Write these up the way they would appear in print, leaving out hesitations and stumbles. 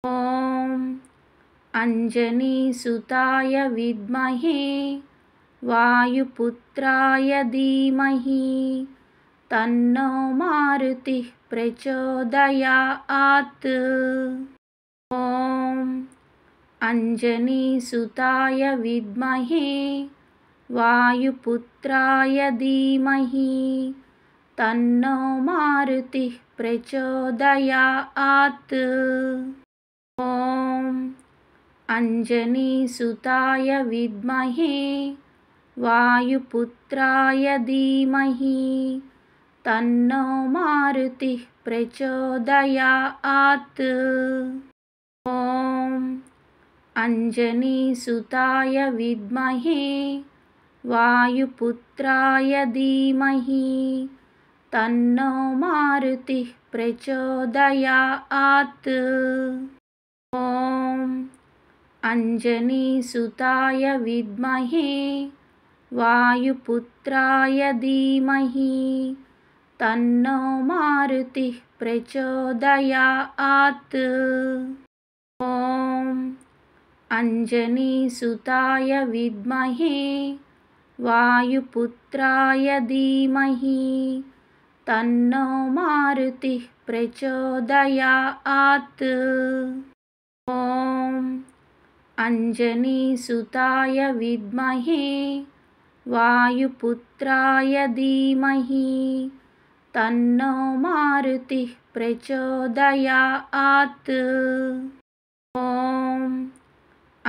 ॐ अंजनीसुताय विद्महे वायुपुत्राय धीमहि तन्नो मारुतिः प्रचोदयात्। ॐ अंजनीसुताय विद्महे वायुपुत्राय धीमहि तन्नो मारुतिः प्रचोदयात्। ॐ अंजनीसुताय विद्महे वायुपुत्राय धीमहि तन्नो मारुतिः प्रचोदयात्। ॐ अंजनीसुताय विद्महे वायुपुत्राय धीमहि तन्नो मारुतिः प्रचोदयात्। ॐ अंजनीसुताय विद्महे वायुपुत्राय धीमहि तन्नो मारुतिः प्रचोदयात्। ॐ अंजनीसुताय विद्महे वायुपुत्राय धीमहि तन्नो मारुतिः प्रचोदयात्। ॐ अंजनीसुताय विद्महे वायुपुत्राय धीमहि तन्नो मारुतिः प्रचोदयात्। ॐ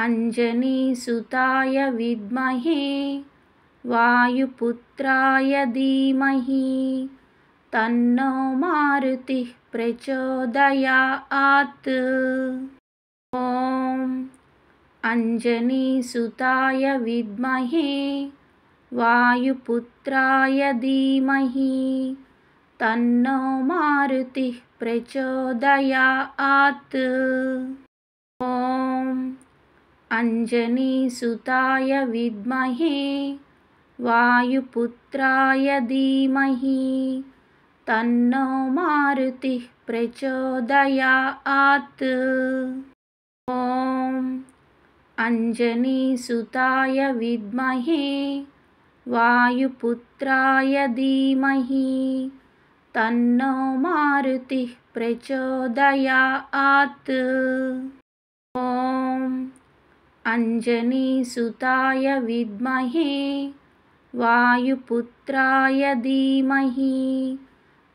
अंजनीसुताय विद्महे वायुपुत्राय धीमहि तन्नो मारुतिः प्रचोदयात्। ॐ अंजनीसुताय विद्महे वायुपुत्राय धीमहि तन्नो मारुतिः प्रचोदयात्। ॐ अंजनीसुताय विद्महे वायुपुत्राय धीमहि तन्नो मारुतिः प्रचोदयात्। ॐ अंजनीसुताय विद्महे वायुपुत्राय धीमहि तन्नो मारुतिः प्रचोदयात्। ॐ अंजनीसुताय विद्महे वायुपुत्राय धीमहि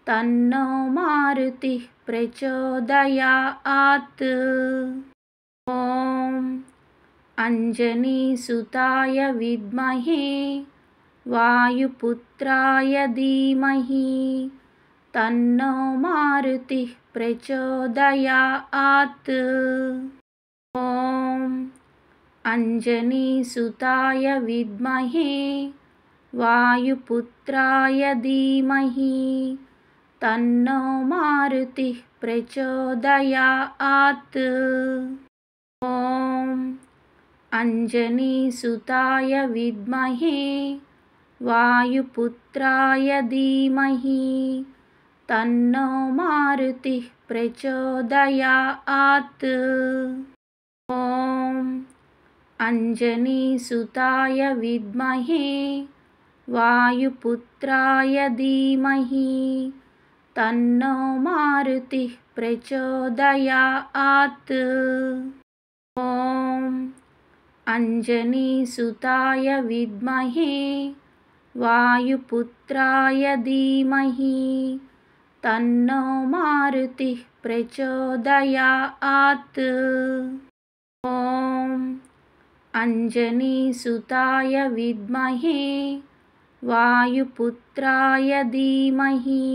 तन्नो मारुतिः प्रचोदयात्। ॐ अंजनीसुताय विद्महे वायुपुत्राय धीमहि तन्नो मारुतिः प्रचोदयात्। ॐ अंजनीसुताय विद्महे वायुपुत्राय धीमहि तन्नो मारुतिः प्रचोदयात्। ॐ अंजनीसुताय विद्महे वायुपुत्राय धीमहि तन्नो मारुतिः प्रचोदयात्। ॐ अंजनीसुताय विद्महे वायुपुत्राय धीमहि तन्नो मारुतिः प्रचोदयात्। ॐ अंजनीसुताय विद्महे वायुपुत्राय धीमहि तन्नो मारुतिः प्रचोदयात्। ॐ अंजनीसुताय विद्महे वायुपुत्राय धीमहि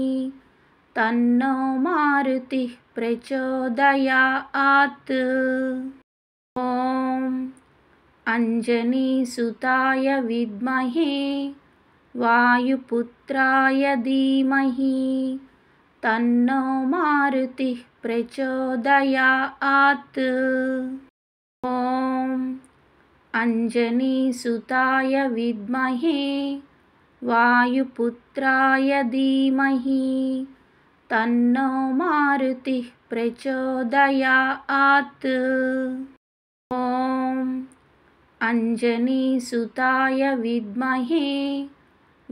तन्नो मारुतिः प्रचोदयात्। ॐ अंजनीसुताय विद्महे वायुपुत्राय धीमहि तन्नो मारुतिः प्रचोदयात्। ॐ अंजनीसुताय विद्महे वायुपुत्राय धीमहि तन्नो मारुतिः प्रचोदयात्। ॐ अंजनीसुताय विद्महे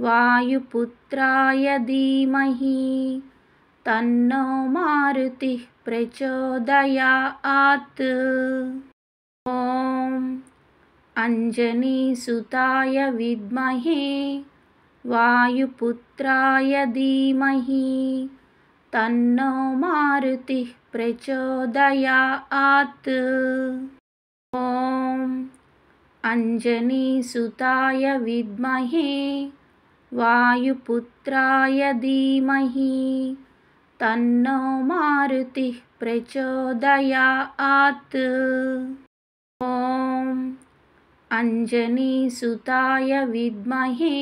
वायुपुत्राय धीमहि तन्नो मारुतिः प्रचोदयात्। ॐ अंजनीसुताय विद्महे वायुपुत्राय धीमहि तन्नो मारुतिः प्रचोदयात्। ॐ अंजनीसुताय विद्महे वायुपुत्राय धीमहि तन्नो मारुतिः प्रचोदयात्। ॐ अंजनीसुताय विद्महे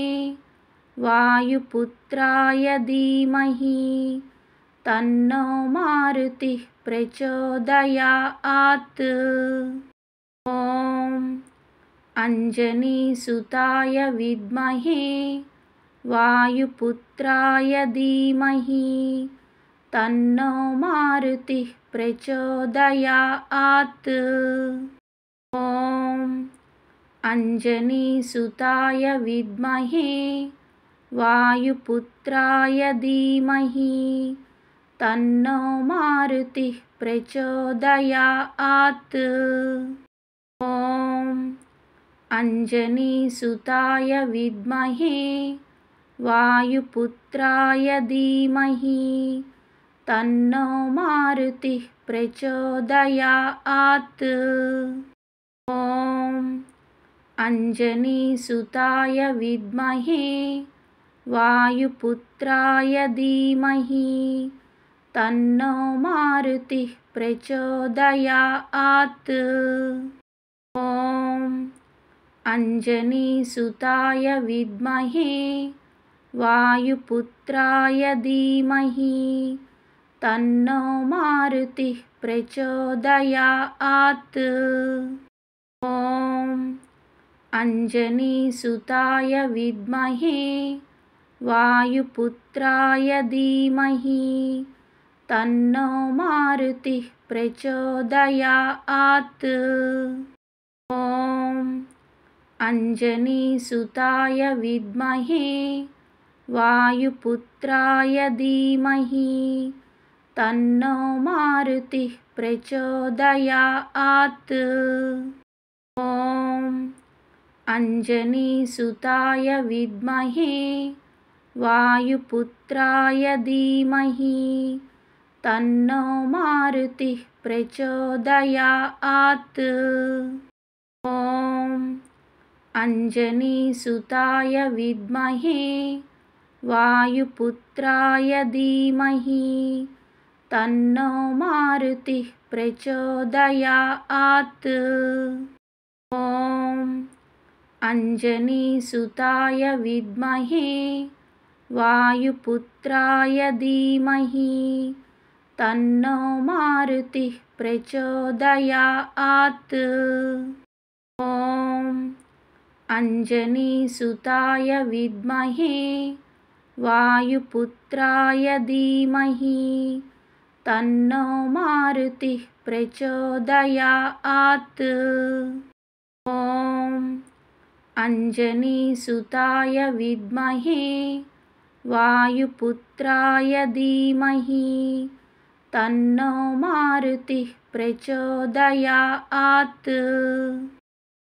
वायुपुत्राय धीमहि तन्नो मारुतिः प्रचोदयात्। ॐ अंजनीसुताय विद्महे वायुपुत्राय धीमहि तन्नो मारुतिः प्रचोदयात्। ॐ अंजनीसुताय विद्महे वायुपुत्राय धीमहि तन्नो मारुतिः प्रचोदयात्। ॐ अंजनीसुताय विद्महे वायुपुत्राय धीमहि तन्नो मारुतिः प्रचोदयात्। ॐ अंजनीसुताय विद्महे वायुपुत्राय धीमहि तन्नो मारुतिः प्रचोदयात्। ॐ अंजनीसुताय विद्महे वायुपुत्राय धीमहि तन्नो मारुतिः प्रचोदयात्। ॐ अंजनीसुताय विद्महे वायुपुत्राय धीमहि तन्नो मारुतिः प्रचोदयात्। ॐ अंजनीसुताय विद्महे वायुपुत्राय धीमहि तन्नो मारुतिः प्रचोदयात्। ॐ अंजनीसुताय विद्महे वायुपुत्राय धीमहि तन्नो मारुतिः प्रचोदयात्। ॐ अंजनीसुताय विद्महे वायुपुत्राय धीमहि तन्नो मारुतिः प्रचोदयात्। ॐ अंजनीसुताय विद्महे वायुपुत्राय धीमहि तन्नो मारुतिः प्रचोदयात्। ॐ अंजनीसुताय विद्महे वायुपुत्राय धीमहि तन्नो मारुतिः प्रचोदयात्। ॐ अंजनीसुताय विद्महे वायुपुत्राय धीमहि तन्नो मारुतिः प्रचोदयात्।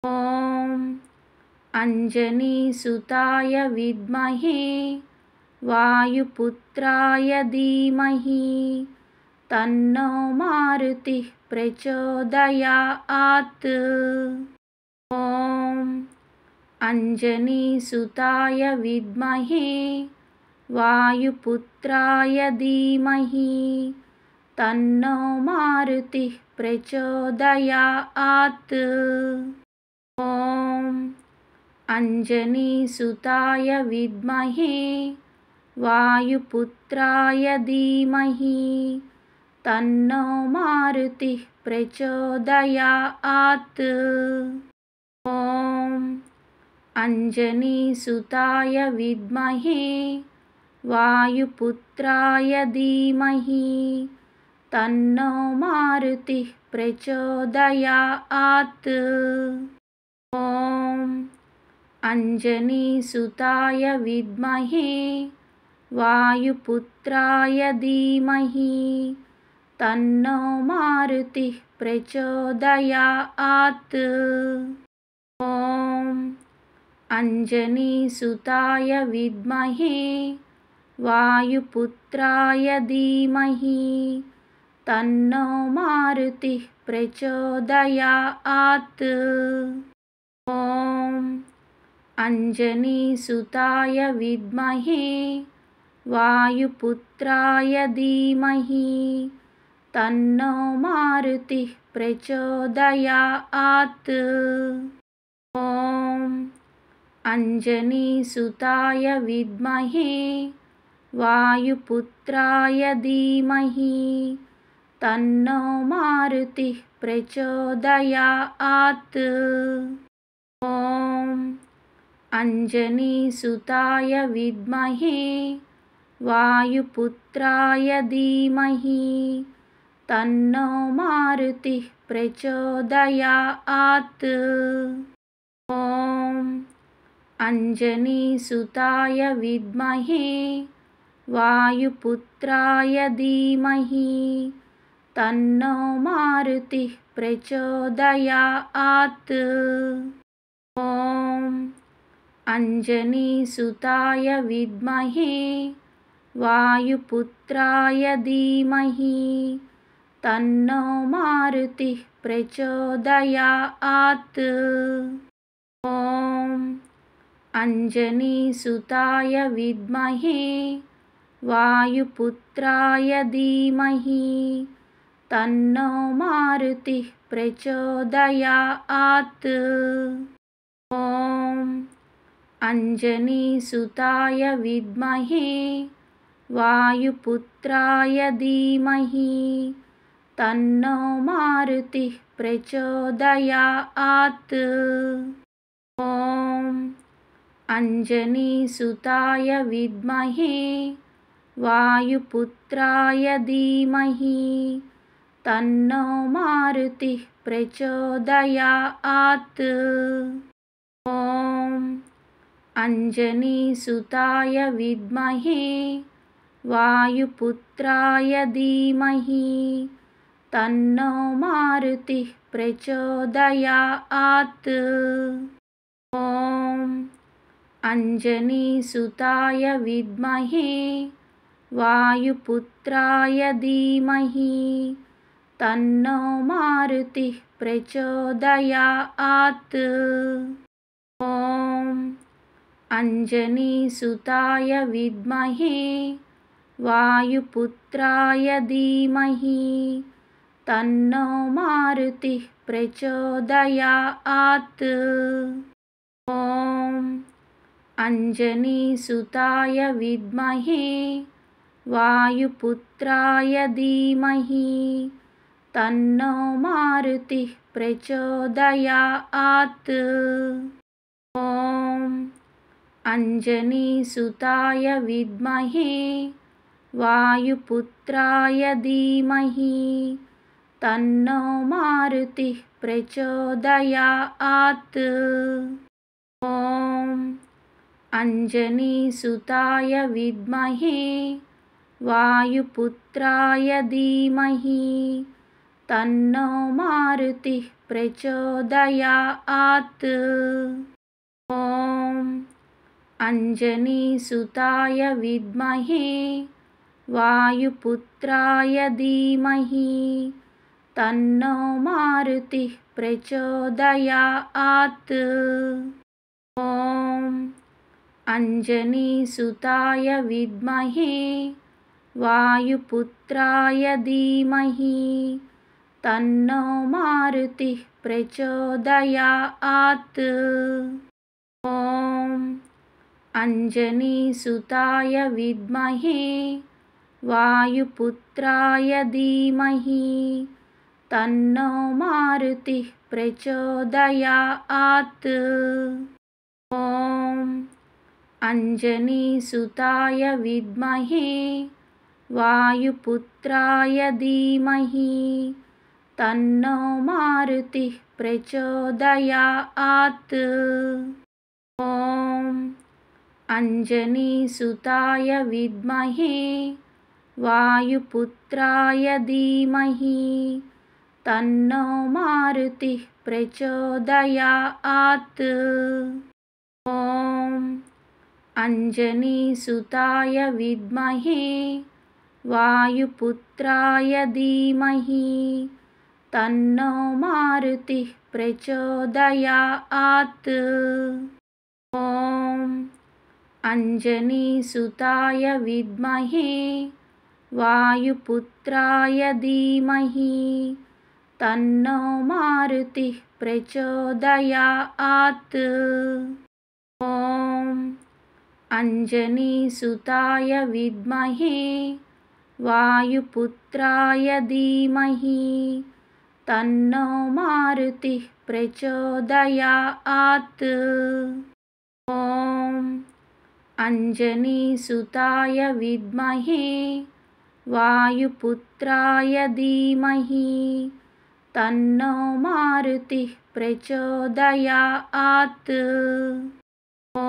ॐ अंजनीसुताय विद्महे वायुपुत्राय धीमहि तन्नो मारुतिः प्रचोदयात्। ॐ अंजनीसुताय विद्महे वायुपुत्राय धीमहि तन्नो मारुतिः प्रचोदयात्। ॐ अंजनीसुताय विद्महे वायुपुत्राय धीमहि तन्नो मारुतिः प्रचोदयात्। ॐ अंजनीसुताय विद्महे वायुपुत्राय धीमहि तन्नो मारुतिः प्रचोदयात्। ॐ अंजनीसुताय विद्महे वायुपुत्राय धीमहि तन्नो मारुतिः प्रचोदयात्। ॐ अंजनीसुताय विद्महे वायुपुत्राय धीमहि तन्नो मारुतिः प्रचोदयात्। ॐ अंजनीसुताय विद्महे वायुपुत्राय धीमहि तन्नो मारुतिः प्रचोदयात्। ॐ अंजनीसुताय विद्महे वायुपुत्राय धीमहि तन्नो मारुतिः प्रचोदयात्। ॐ अंजनीसुताय विद्महे वायुपुत्राय धीमहि तन्नो मारुतिः प्रचोदयात्। ॐ अंजनीसुताय विद्महे वायुपुत्राय धीमहि तन्नो मारुतिः प्रचोदयात्। ॐ अंजनीसुताय विद्महे वायुपुत्राय धीमहि तन्नो मारुतिः प्रचोदयात्। ॐ अंजनीसुताय विद्महे वायुपुत्राय धीमहि तन्नो मारुतिः प्रचोदयात्। ॐ अंजनीसुताय विद्महे वायुपुत्राय धीमहि तन्नो मारुतिः प्रचोदयात्। ॐ अंजनीसुताय विद्महे वायुपुत्राय धीमहि तन्नो मारुतिः प्रचोदयात्। ॐ अंजनीसुताय विद्महे वायुपुत्राय धीमहि तन्नो मारुतिः प्रचोदयात्। ॐ अंजनीसुताय विद्महे वायुपुत्राय धीमहि तन्नो मारुतिः प्रचोदयात्। ॐ अंजनीसुताय विद्महे वायुपुत्राय धीमहि तन्नो मारुतिः प्रचोदयात्। ॐ अंजनीसुताय विद्महे वायुपुत्राय धीमहि तन्नो मारुतिः प्रचोदयात्। ॐ अंजनीसुताय विद्महे वायुपुत्राय धीमहि तन्नो मारुतिः प्रचोदयात्। ॐ अंजनीसुताय विद्महे वायुपुत्राय धीमहि तन्नो मारुतिः प्रचोदयात्। ॐ अंजनीसुताय विद्महे वायुपुत्राय धीमहि तन्नो मारुतिः प्रचोदयात्। ॐ अंजनीसुताय विद्महे वायुपुत्राय धीमहि तन्नो मारुतिः प्रचोदयात्। ॐ अंजनीसुताय विद्महे वायुपुत्राय धीमहि तन्नो मारुतिः प्रचोदयात्। ॐ अंजनीसुताय विद्महे वायुपुत्राय धीमहि तन्नो मारुतिः प्रचोदयात्। ॐ अंजनीसुताय विद्महे वायुपुत्राय धीमहि तन्नो मारुतिः प्रचोदयात्। ॐ अंजनीसुताय विद्महे वायुपुत्राय धीमहि तन्नो मारुतिः प्रचोदयात्। ॐ अंजनीसुताय विद्महे वायुपुत्राय धीमहि तन्नो मारुतिः प्रचोदयात्। ॐ अंजनीसुताय विद्महे वायुपुत्राय धीमहि तन्नो मारुतिः प्रचोदयात्। ॐ अंजनीसुताय विद्महे वायुपुत्राय धीमहि तन्नो मारुतिः प्रचोदयात्। ॐ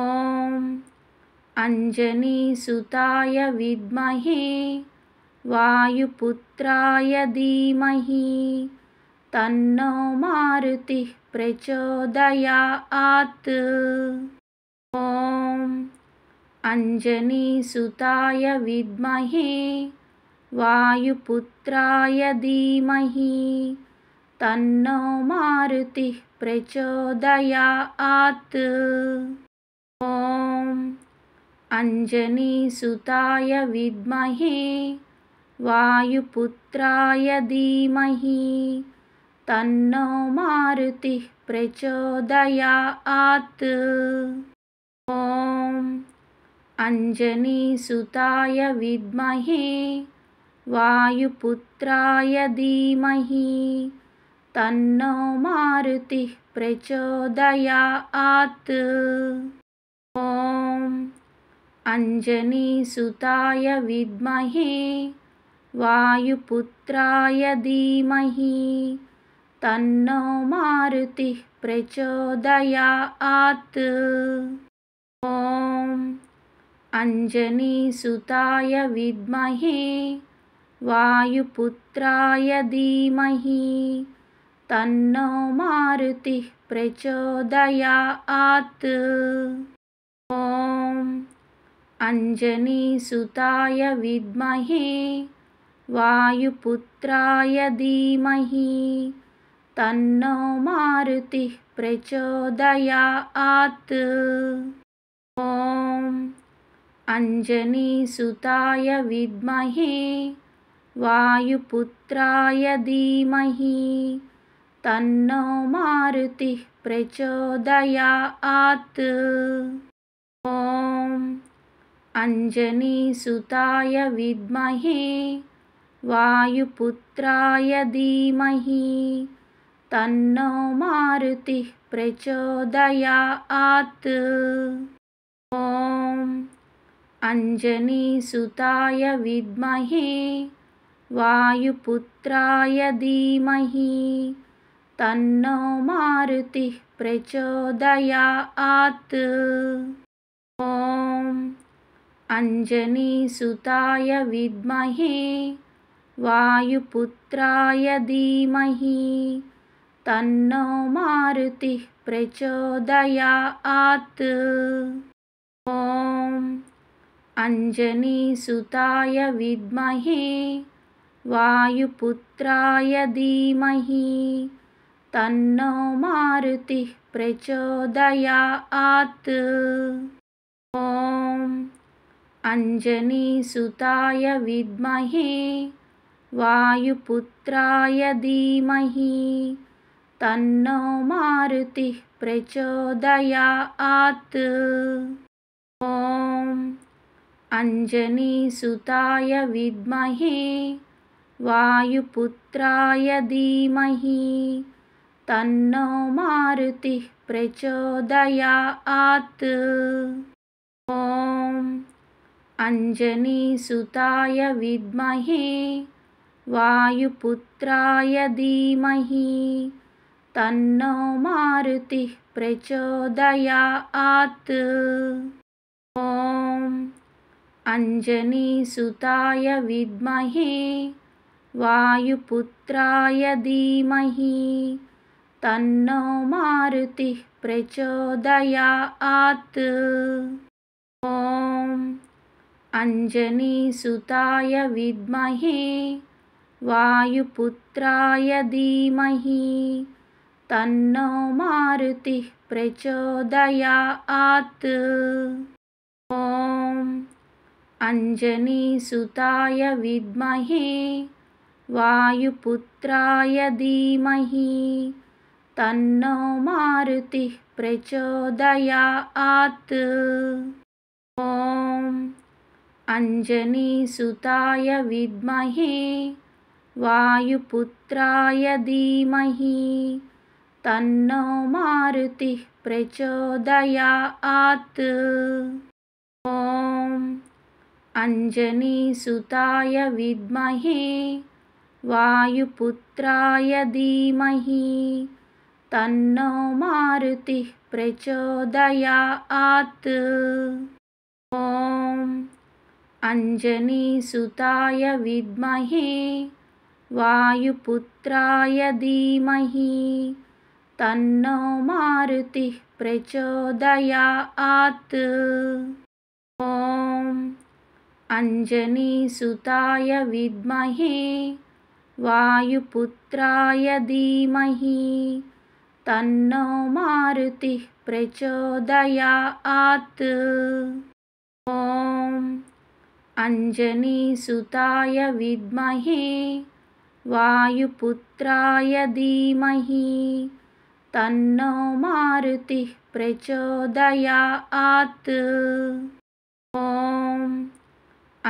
अंजनीसुताय विद्महे वायुपुत्राय धीमहि तन्नो मारुतिः प्रचोदयात्। ॐ अंजनीसुताय विद्महे वायुपुत्राय धीमहि तन्नो मारुतिः प्रचोदयात्। ॐ अंजनीसुताय विद्महे वायुपुत्राय धीमहि तन्नो मारुतिः प्रचोदयात्। ॐ अंजनीसुताय विद्महे वायुपुत्राय धीमहि तन्नो मारुतिः प्रचोदयात्। ॐ अंजनीसुताय विद्महे वायुपुत्राय धीमहि तन्नो मारुतिः प्रचोदयात्। ॐ अंजनीसुताय विद्महे वायुपुत्राय धीमहि तन्नो मारुतिः प्रचोदयात्। ॐ अंजनीसुताय विद्महे वायुपुत्राय धीमहि तन्नो मारुतिः प्रचोदयात्। ॐ अंजनीसुताय विद्महे वायुपुत्राय धीमहि तन्नो मारुतिः प्रचोदयात्। ॐ अंजनीसुताय विद्महे वायुपुत्राय धीमहि तन्नो मारुतिः प्रचोदयात्। ॐ अंजनीसुताय विद्महे वायुपुत्राय धीमहि तन्नो मारुतिः प्रचोदयात्। ॐ अंजनीसुताय विद्महे वायुपुत्राय धीमहि तन्नो मारुतिः प्रचोदयात्। ॐ अंजनीसुताय विद्महे वायुपुत्राय धीमहि तन्नो मारुतिः प्रचोदयात्। ॐ अंजनीसुताय विद्महे वायुपुत्राय धीमहि तन्नो मारुतिः प्रचोदयात्। ॐ अंजनीसुताय विद्महे वायुपुत्राय धीमहि तन्नो मारुतिः प्रचोदयात्। ॐ अंजनीसुताय विद्महे वायुपुत्राय धीमहि तन्नो मारुतिः प्रचोदयात्। ॐ अंजनीसुताय विद्महे वायुपुत्राय धीमहि तन्नो मारुतिः प्रचोदयात्। ॐ अंजनीसुताय विद्महे वायुपुत्राय धीमहि तन्नो मारुतिः प्रचोदयात्। ॐ अंजनीसुताय विद्महे वायुपुत्राय धीमहि तन्नो मारुतिः प्रचोदयात्। ॐ अंजनीसुताय विद्महे वायुपुत्राय धीमहि तन्नो मारुतिः प्रचोदयात्। ॐ अंजनीसुताय विद्महे वायुपुत्राय धीमहि तन्नो मारुतिः प्रचोदयात्। ॐ अंजनीसुताय विद्महे वायुपुत्राय धीमहि तन्नो मारुतिः प्रचोदयात्। ॐ अंजनीसुताय विद्महे वायुपुत्राय धीमहि तन्नो मारुतिः प्रचोदयात्। ॐ अंजनीसुताय विद्महे वायुपुत्राय धीमहि तन्नो मारुतिः प्रचोदयात्। ॐ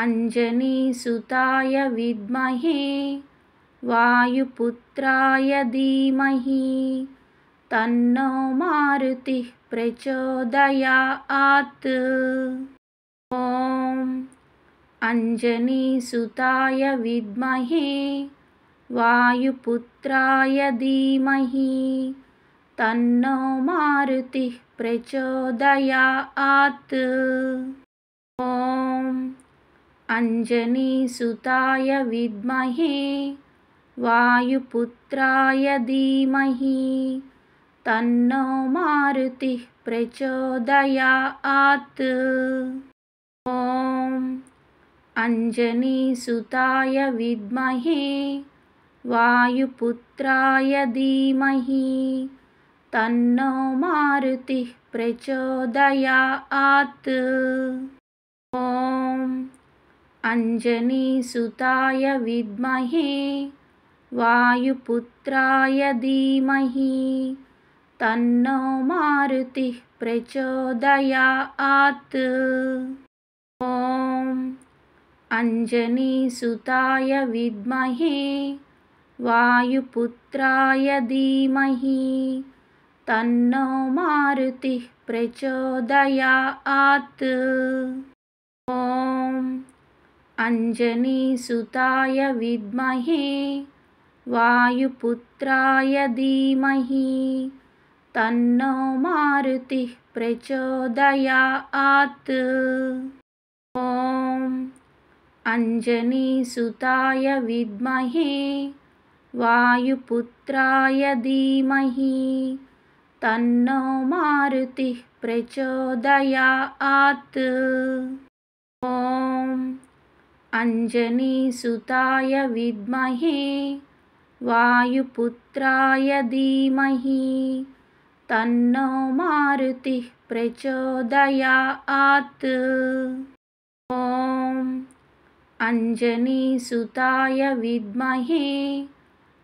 अंजनीसुताय विद्महे वायुपुत्राय धीमहि तन्नो मारुतिः प्रचोदयात्। ॐ अंजनीसुताय विद्महे वायुपुत्राय धीमहि तन्नो मारुतिः प्रचोदयात्। ॐ अंजनीसुताय विद्महे वायुपुत्राय धीमहि तन्नो मारुतिः प्रचोदयात्। ॐ अंजनीसुताय विद्महे वायुपुत्राय धीमहि तन्नो मारुतिः प्रचोदयात्। ॐ अंजनीसुताय विद्महे वायुपुत्राय धीमहि तन्नो मारुतिः प्रचोदयात्। ॐ अंजनीसुताय विद्महे वायुपुत्राय धीमहि तन्नो मारुतिः प्रचोदयात्। ॐ अंजनीसुताय विद्महे वायुपुत्राय धीमहि तन्नो मारुतिः प्रचोदयात्। ॐ अंजनीसुताय विद्महे वायुपुत्राय धीमहि तन्नो मारुतिः प्रचोदयात्। ॐ अंजनीसुताय विद्महे वायुपुत्राय धीमहि तन्नो मारुतिः प्रचोदयात्। ॐ अंजनीसुताय विद्महे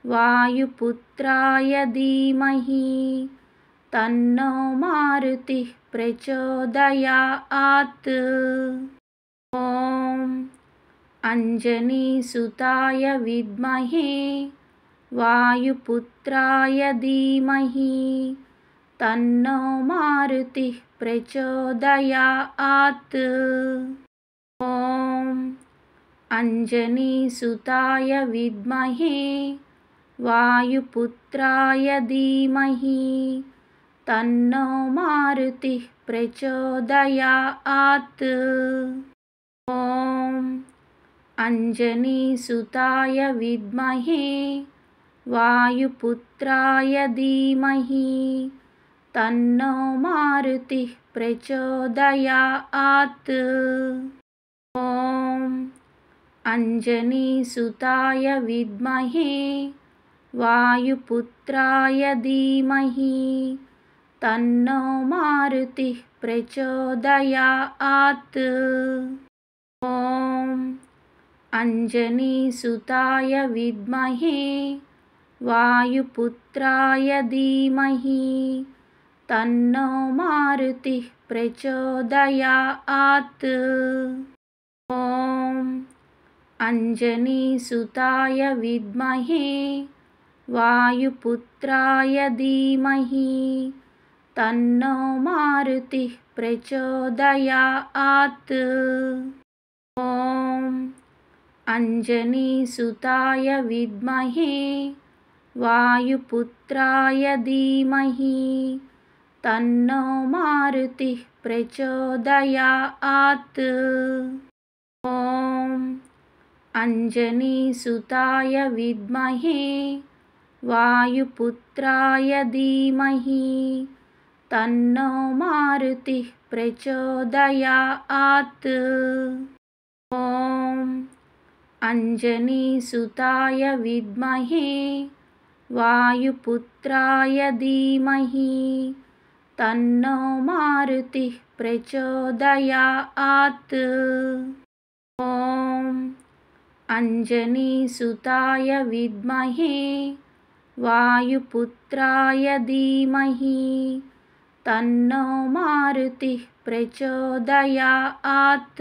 वायुपुत्राय धीमहि तन्नो मारुतिः प्रचोदयात्। ॐ अंजनीसुताय विद्महे वायुपुत्राय धीमहि तन्नो मारुतिः प्रचोदयात्। ॐ अञ्जनीसुताय विद्महे वायुपुत्राय धीमहि तन्नो मारुतिः प्रचोदयात्। ॐ अञ्जनीसुताय विद्महे वायुपुत्राय धीमहि तन्नो मारुतिः प्रचोदयात्। ॐ अञ्जनीसुताय विद्महे वायुपुत्राय धीमहि तन्नो मारुतिः प्रचोदयात्। ॐ अञ्जनीसुताय विद्महे वायुपुत्राय धीमहि तन्नो मारुतिः प्रचोदयात्। ॐ अञ्जनीसुताय विद्महे वायुपुत्राय धीमहि तन्नो मारुतिः प्रचोदयात्। ॐ अञ्जनीसुताय विद्महे वायुपुत्राय धीमहि तन्नो मारुतिः प्रचोदयात्। ॐ अञ्जनीसुताय विद्महे वायुपुत्राय धीमहि तन्नो मारुतिः प्रचोदयात्। ॐ अञ्जनीसुताय विद्महे वायुपुत्राय धीमहि तन्नो मारुतिः प्रचोदयात्। ॐ अञ्जनीसुताय विद्महे वायुपुत्राय धीमहि तन्नो मारुतिः प्रचोदयात्।